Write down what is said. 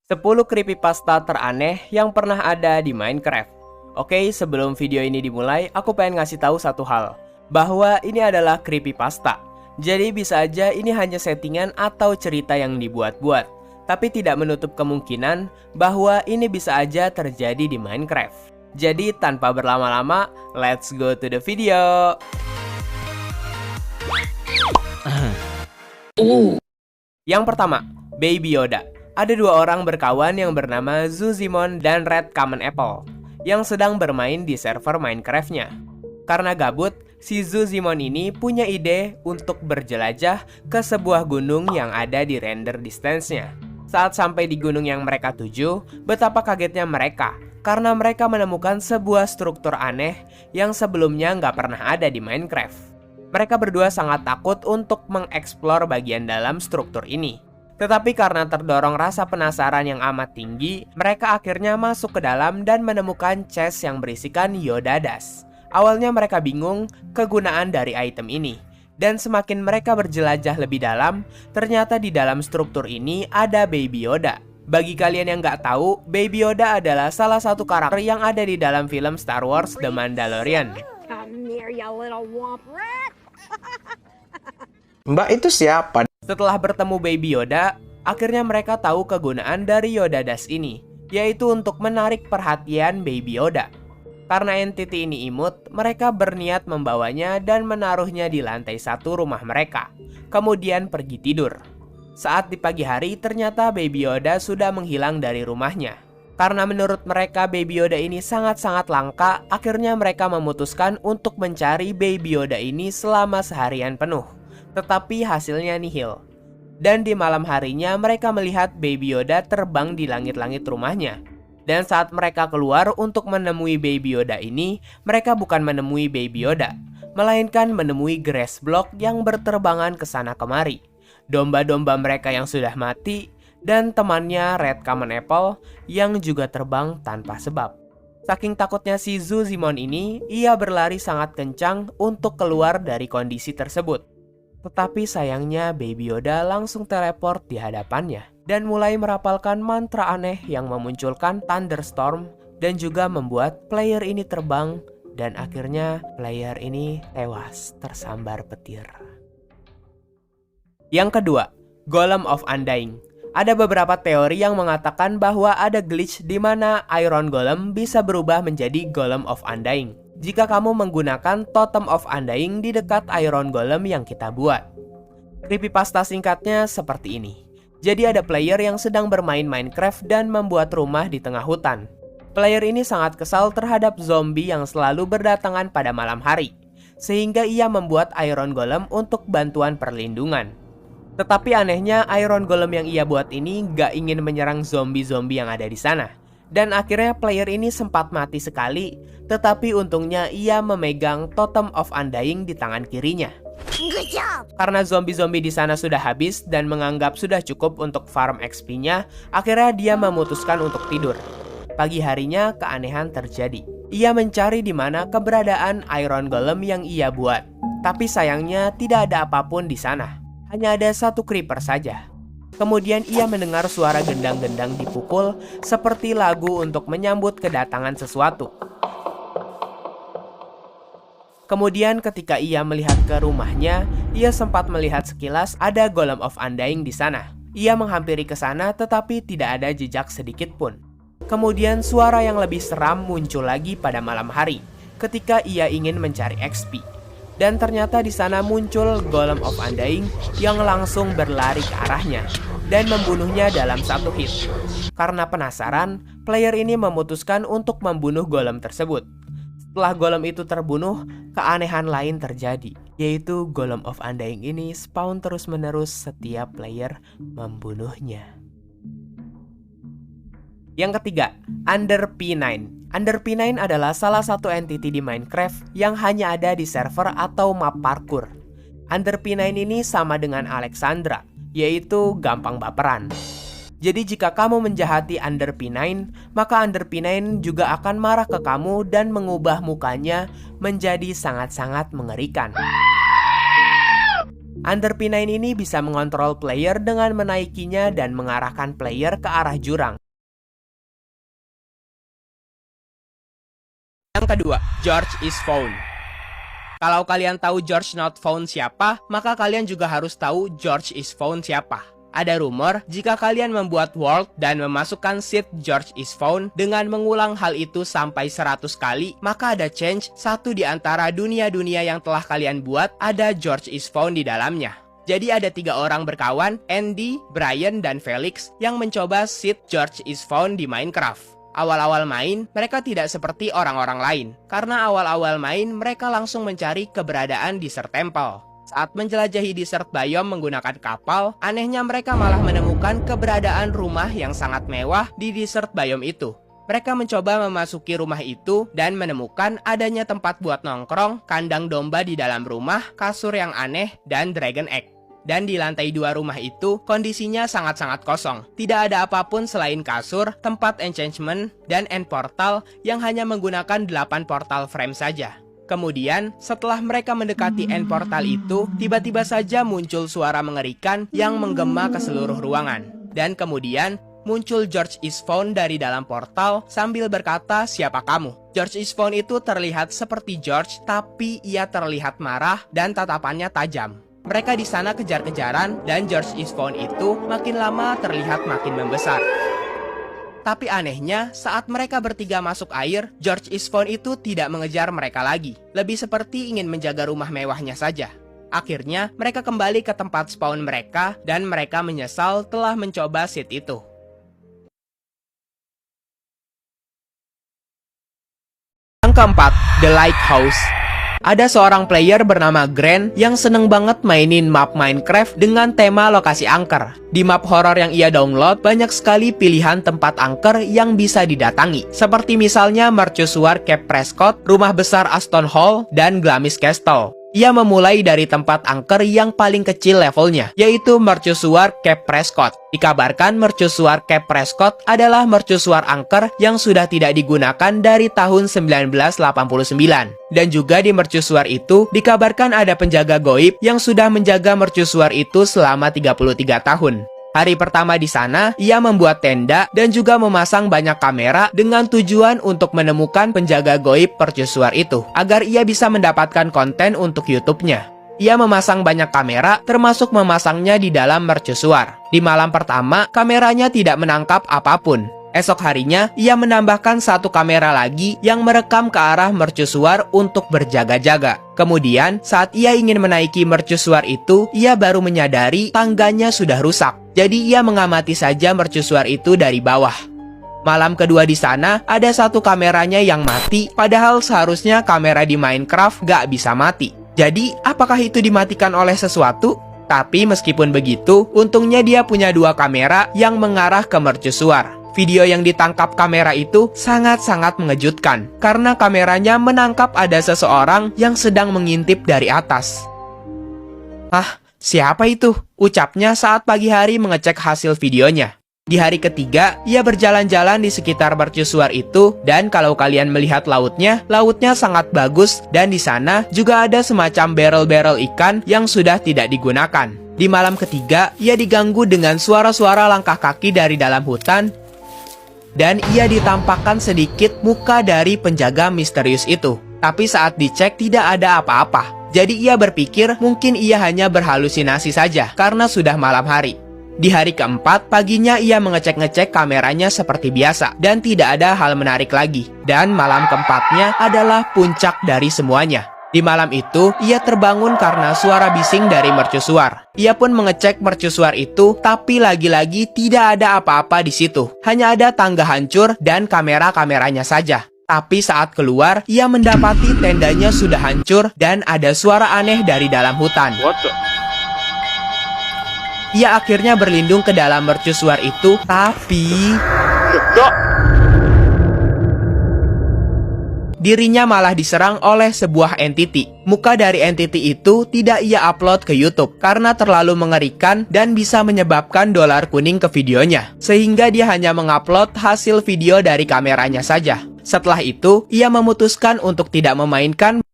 10 creepypasta teraneh yang pernah ada di Minecraft. Oke, sebelum video ini dimulai, aku pengen ngasih tahu satu hal, bahwa ini adalah creepypasta. Jadi bisa aja ini hanya settingan atau cerita yang dibuat-buat, tapi tidak menutup kemungkinan bahwa ini bisa aja terjadi di Minecraft. Jadi tanpa berlama-lama, let's go to the video. Yang pertama, Baby Yoda. Ada dua orang berkawan yang bernama Zuzimon dan Red Common Apple yang sedang bermain di server Minecraft-nya. Karena gabut, si Zuzimon ini punya ide untuk berjelajah ke sebuah gunung yang ada di render distance-nya. Saat sampai di gunung yang mereka tuju, betapa kagetnya mereka karena mereka menemukan sebuah struktur aneh yang sebelumnya nggak pernah ada di Minecraft. Mereka berdua sangat takut untuk mengeksplor bagian dalam struktur ini. Tetapi karena terdorong rasa penasaran yang amat tinggi, mereka akhirnya masuk ke dalam dan menemukan chest yang berisikan Yoda Dust. Awalnya mereka bingung kegunaan dari item ini. Dan semakin mereka berjelajah lebih dalam, ternyata di dalam struktur ini ada Baby Yoda. Bagi kalian yang nggak tahu, Baby Yoda adalah salah satu karakter yang ada di dalam film Star Wars The Mandalorian. Mbak itu siapa? Setelah bertemu Baby Yoda, akhirnya mereka tahu kegunaan dari Yoda Dust ini, yaitu untuk menarik perhatian Baby Yoda. Karena entity ini imut, mereka berniat membawanya dan menaruhnya di lantai 1 rumah mereka, kemudian pergi tidur. Saat di pagi hari, ternyata Baby Yoda sudah menghilang dari rumahnya. Karena menurut mereka Baby Yoda ini sangat-sangat langka, akhirnya mereka memutuskan untuk mencari Baby Yoda ini selama seharian penuh. Tetapi hasilnya nihil. Dan di malam harinya mereka melihat Baby Yoda terbang di langit-langit rumahnya. Dan saat mereka keluar untuk menemui Baby Yoda ini, mereka bukan menemui Baby Yoda, melainkan menemui grass block yang berterbangan ke sana kemari, domba-domba mereka yang sudah mati, dan temannya Red Common Apple yang juga terbang tanpa sebab. Saking takutnya si Zuzimon ini, ia berlari sangat kencang untuk keluar dari kondisi tersebut. Tetapi sayangnya Baby Yoda langsung teleport di hadapannya dan mulai merapalkan mantra aneh yang memunculkan thunderstorm dan juga membuat player ini terbang dan akhirnya player ini tewas tersambar petir. Yang kedua, Golem of Undying. Ada beberapa teori yang mengatakan bahwa ada glitch di mana Iron Golem bisa berubah menjadi Golem of Undying jika kamu menggunakan Totem of Undying di dekat Iron Golem yang kita buat. Creepypasta singkatnya seperti ini. Jadi ada player yang sedang bermain Minecraft dan membuat rumah di tengah hutan. Player ini sangat kesal terhadap zombie yang selalu berdatangan pada malam hari, sehingga ia membuat Iron Golem untuk bantuan perlindungan. Tetapi anehnya Iron Golem yang ia buat ini gak ingin menyerang zombie-zombie yang ada di sana. Dan akhirnya player ini sempat mati sekali, tetapi untungnya ia memegang Totem of Undying di tangan kirinya. Karena zombie-zombie di sana sudah habis dan menganggap sudah cukup untuk farm XP-nya, akhirnya dia memutuskan untuk tidur. Pagi harinya keanehan terjadi. Ia mencari di mana keberadaan Iron Golem yang ia buat. Tapi sayangnya tidak ada apapun di sana. Hanya ada satu creeper saja. Kemudian ia mendengar suara gendang-gendang dipukul seperti lagu untuk menyambut kedatangan sesuatu. Kemudian ketika ia melihat ke rumahnya, ia sempat melihat sekilas ada Golem of Undying di sana. Ia menghampiri ke sana tetapi tidak ada jejak sedikit pun. Kemudian suara yang lebih seram muncul lagi pada malam hari ketika ia ingin mencari XP. Dan ternyata di sana muncul Golem of Undying yang langsung berlari ke arahnya dan membunuhnya dalam satu hit. Karena penasaran, player ini memutuskan untuk membunuh golem tersebut. Setelah golem itu terbunuh, keanehan lain terjadi, yaitu Golem of Undying ini spawn terus-menerus setiap player membunuhnya. Yang ketiga, Under P9. Under P9 adalah salah satu entity di Minecraft yang hanya ada di server atau map parkour. Under P9 ini sama dengan Alexandra, yaitu gampang baperan. Jadi jika kamu menjahati Under P9, maka Under P9 juga akan marah ke kamu dan mengubah mukanya menjadi sangat-sangat mengerikan. Under P9 ini bisa mengontrol player dengan menaikinya dan mengarahkan player ke arah jurang. Yang kedua, George is found. Kalau kalian tahu George not found siapa, maka kalian juga harus tahu George is found siapa. Ada rumor, jika kalian membuat world dan memasukkan seed George is found dengan mengulang hal itu sampai 100 kali, maka ada change satu di antara dunia-dunia yang telah kalian buat, ada George is found di dalamnya. Jadi ada 3 orang berkawan, Andy, Brian, dan Felix, yang mencoba seed George is found di Minecraft. Awal-awal main, mereka tidak seperti orang-orang lain. Karena awal-awal main, mereka langsung mencari keberadaan Desert Temple. Saat menjelajahi Desert Biome menggunakan kapal, anehnya mereka malah menemukan keberadaan rumah yang sangat mewah di Desert Biome itu. Mereka mencoba memasuki rumah itu dan menemukan adanya tempat buat nongkrong, kandang domba di dalam rumah, kasur yang aneh, dan dragon egg. Dan di lantai 2 rumah itu, kondisinya sangat-sangat kosong. Tidak ada apapun selain kasur, tempat enchantment, dan end portal yang hanya menggunakan 8 portal frame saja. Kemudian, setelah mereka mendekati end portal itu, tiba-tiba saja muncul suara mengerikan yang menggema ke seluruh ruangan. Dan kemudian, muncul George is found dari dalam portal sambil berkata, "Siapa kamu?" George is found itu terlihat seperti George, tapi ia terlihat marah dan tatapannya tajam. Mereka di sana kejar-kejaran dan George is found itu makin lama terlihat makin membesar. Tapi anehnya, saat mereka bertiga masuk air, George is found itu tidak mengejar mereka lagi. Lebih seperti ingin menjaga rumah mewahnya saja. Akhirnya, mereka kembali ke tempat spawn mereka dan mereka menyesal telah mencoba seed itu. Yang keempat, The Lighthouse. Ada seorang player bernama Grant yang seneng banget mainin map Minecraft dengan tema lokasi angker. Di map horor yang ia download, banyak sekali pilihan tempat angker yang bisa didatangi. Seperti misalnya Mercusuar Cape Prescott, Rumah Besar Aston Hall, dan Glamis Castle. Ia memulai dari tempat angker yang paling kecil levelnya, yaitu Mercusuar Cape Prescott. Dikabarkan Mercusuar Cape Prescott adalah mercusuar angker yang sudah tidak digunakan dari tahun 1989. Dan juga di mercusuar itu, dikabarkan ada penjaga goib yang sudah menjaga mercusuar itu selama 33 tahun. Hari pertama di sana, ia membuat tenda dan juga memasang banyak kamera dengan tujuan untuk menemukan penjaga goib mercusuar itu, agar ia bisa mendapatkan konten untuk YouTube-nya. Ia memasang banyak kamera, termasuk memasangnya di dalam mercusuar. Di malam pertama, kameranya tidak menangkap apapun. Esok harinya, ia menambahkan 1 kamera lagi yang merekam ke arah mercusuar untuk berjaga-jaga. Kemudian, saat ia ingin menaiki mercusuar itu, ia baru menyadari tangganya sudah rusak. Jadi ia mengamati saja mercusuar itu dari bawah. Malam kedua di sana, ada 1 kameranya yang mati, padahal seharusnya kamera di Minecraft gak bisa mati. Jadi, apakah itu dimatikan oleh sesuatu? Tapi meskipun begitu, untungnya dia punya 2 kamera yang mengarah ke mercusuar. Video yang ditangkap kamera itu sangat-sangat mengejutkan, karena kameranya menangkap ada seseorang yang sedang mengintip dari atas. "Ah, siapa itu?" ucapnya saat pagi hari mengecek hasil videonya. Di hari ketiga, ia berjalan-jalan di sekitar mercusuar itu, dan kalau kalian melihat lautnya sangat bagus, dan di sana juga ada semacam barrel-barrel ikan yang sudah tidak digunakan. Di malam ketiga, ia diganggu dengan suara-suara langkah kaki dari dalam hutan, dan ia ditampakkan sedikit muka dari penjaga misterius itu. Tapi saat dicek tidak ada apa-apa. Jadi ia berpikir mungkin ia hanya berhalusinasi saja karena sudah malam hari. Di hari keempat, paginya ia mengecek-ngecek kameranya seperti biasa dan tidak ada hal menarik lagi. Dan malam keempatnya adalah puncak dari semuanya. Di malam itu, ia terbangun karena suara bising dari mercusuar. Ia pun mengecek mercusuar itu, tapi lagi-lagi tidak ada apa-apa di situ. Hanya ada tangga hancur dan kamera-kameranya saja. Tapi saat keluar, ia mendapati tendanya sudah hancur dan ada suara aneh dari dalam hutan. Ia akhirnya berlindung ke dalam mercusuar itu, tapi dirinya malah diserang oleh sebuah entity. Muka dari entity itu tidak ia upload ke YouTube karena terlalu mengerikan dan bisa menyebabkan dolar kuning ke videonya. Sehingga dia hanya mengupload hasil video dari kameranya saja. Setelah itu, ia memutuskan untuk tidak memainkan